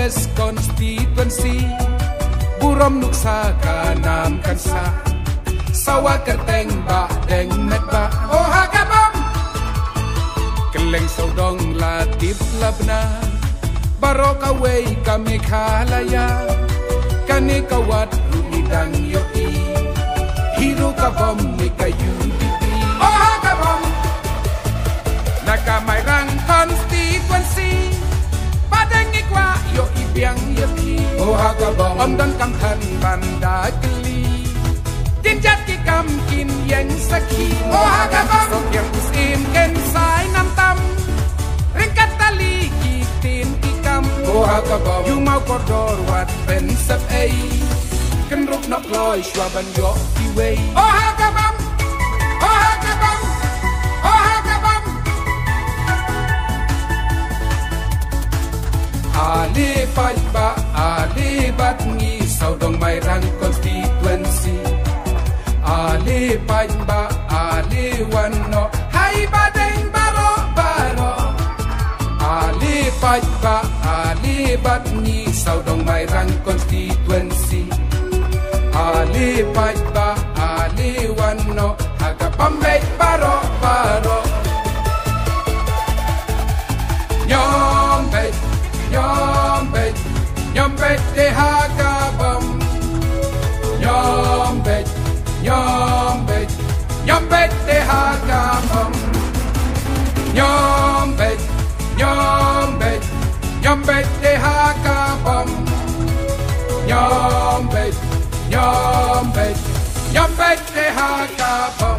West Constituency Burom nuksa kanam kansa Sawa kerteng ba deng met ba Oh hagabam Keleng saudong latip labna Baro kaway kami kalaya Kani kawat rumidang yoi Hiru kabom ni kayu diti Oh hagabam Nakamayang constituency Padang ikwa yo ibiang yoti Oh hagabam Omdan kamhan banda geli Tinjat ki kam kin yang saki Oh hagabam Sok yang usim ken sai nam tam Ringkat tali kitin ikam Oh hagabam Yu mau koridor wat pen sep ei Ken rup nok loy shwaban yo kiwei Oh hagabam Oh hagabam Oh hagabam Ali fight ba Ali bat ngi saudong mairang constituency Ali fight ba Ali wano hai badeng baro baro Ali fight ba Ali bat ngi saudong mairang constituency Ali fight ba Ali wano haga pambay baro baro Nyombe Nyombe, nyombe de hagabam. Nyombe, nyombe, nyombe de hagabam. Nyombe, nyombe, nyombe de hagabam. Nyombe, nyombe, nyombe de hagabam.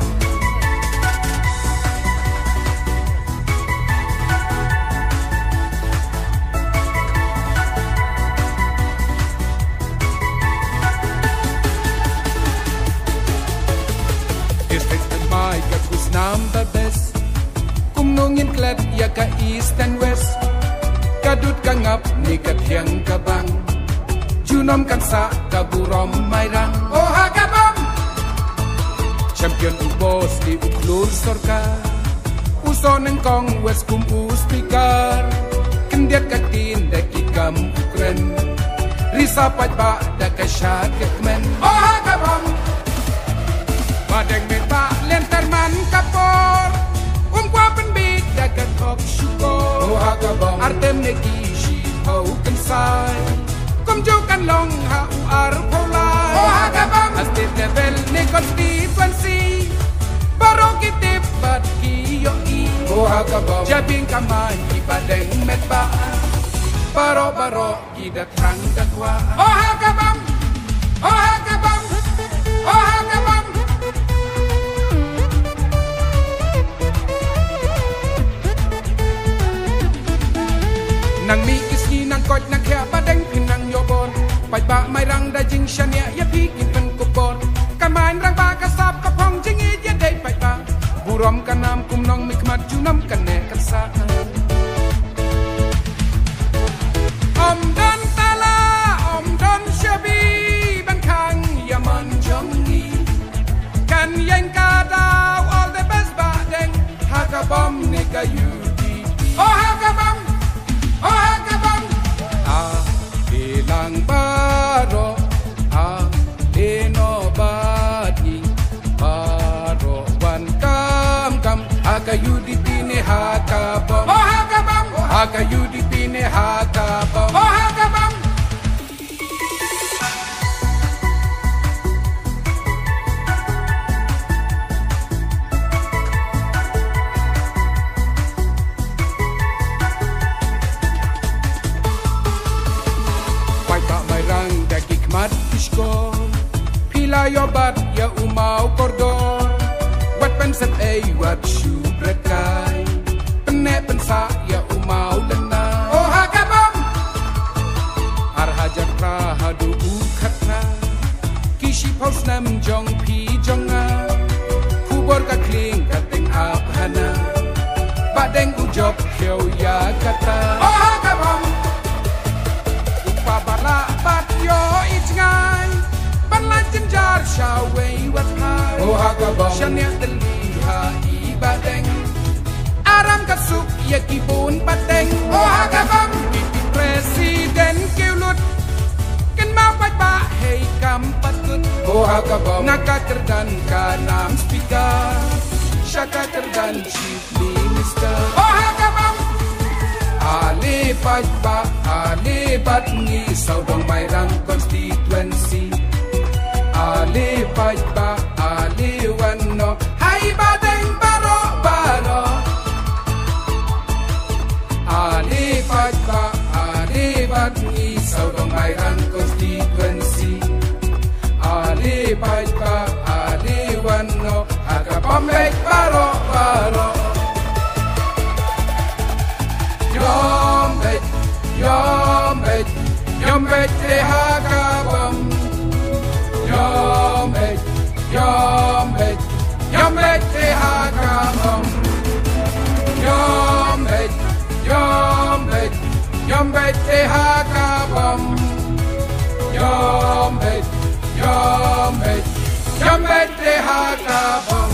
Number best Kumnungin klat ya ka east and west Kadut kangap ni katyang kabang Junom kansa kaburom mayrang Oh hagabam Champion ubos di uklur sorka Uso ng kong west kum uspikar Kendiat katin daki kam ukren Risapat ba da kasyat kakmen Oh hagabam Madeng meta lentarman kapor Kwa penbit dagat hok syukur Oh hagabam Artem nekishi hau kensai Kumjukan long hau arpolai Oh hagabam Astit level ne constituency Baro kitip bat kiyoi Oh hagabam Jabing kamay ibadeng metba Baro-baro kidatrang dakwa Oh hagabam Oh hagabam Oh hagabam Nang mi isni nang kot nang kya badeng pinang yobon Pai ba mai rang da jing shania ya pi kin pen kupon Kamain rang ba kasap kapong jing i ya dei pai ba Burom kanam kum nong mikmat junam kane kansa Om dan tala om dan shabi ban kang yaman jongi Kan yang kadau all the best badeng Hagabam ni kayudi Oh hagabam Oh hagabam Ilang baro Inobati Baro wan kam Hakayudi pine hagabam Oh hagabam Hakayudi pine hagabam Oh hagabam Pila yobat ya umau kordor Wat pensat wat shu brekai Pene pensa ya umau lena Oh hagabam Arhajar prahadu ukhatna Kishi paus nam jong pi jonga Kubor ka kling kateng abhana Badeng ujok kyo ya kata Oh hagabam Upabala bat yo itngai Banlanjin jar shaway wat hai Oh hagabam Shanya deliha ibadeng Aram kasuk ya kibun bateng Oh hagabam Pipi pre presiden kiulut kan mau ba hey kam patut nakaterdan kanam speaker syakaterdan chief minister alipat ni saudong mairang constituency alipat ba aliwan no hai badeng baro alipat ni saudong mairang constituency alipat ba aliwan no agapambek baro Yombet te hakabam Yombet te hakabam Yombet te hakabam Yombet te hakabam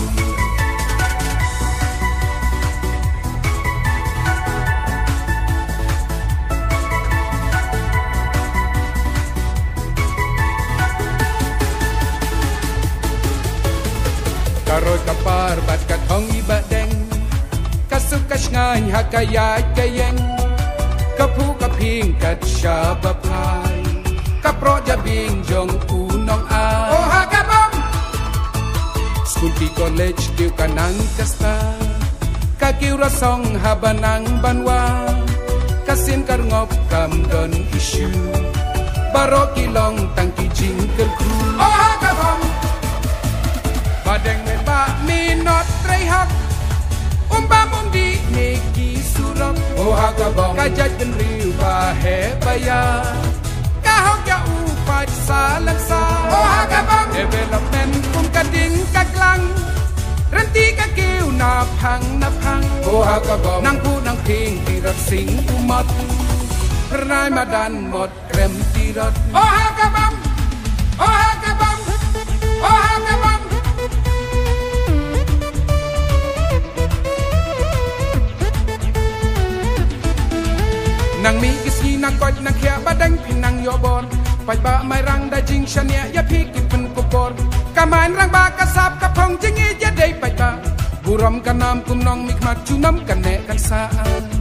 Karoy kapar bat katong ibadeng kasuk kasngan hakayat kayeng kapu kaping kat syabapai kapro jabing jong unong a hakabam school pi college kiu kanang kasta kakiu rasong habanang banwa kasin karngop kam don issue baro kilong tangki jingkel kru hakabam badeng minot trehak undi neki surap hakabam kajat den riu bahe baya kahok ya upat salaksa hakabam development kum kading kaklang renti kakiu na phang hakabam nang pu nang ping tirat sing umat pernai madan mot krem tirat hakabam hakabam hakabam Nang mi kisni nang kot nang kya badang pinang yobor Pai ba mai rang da jing shania ya pikit pun kubor Kamain rang ba kasap kapong jingi ya day pai ba Buram kanam kumnong mikmat chunam kane kan saan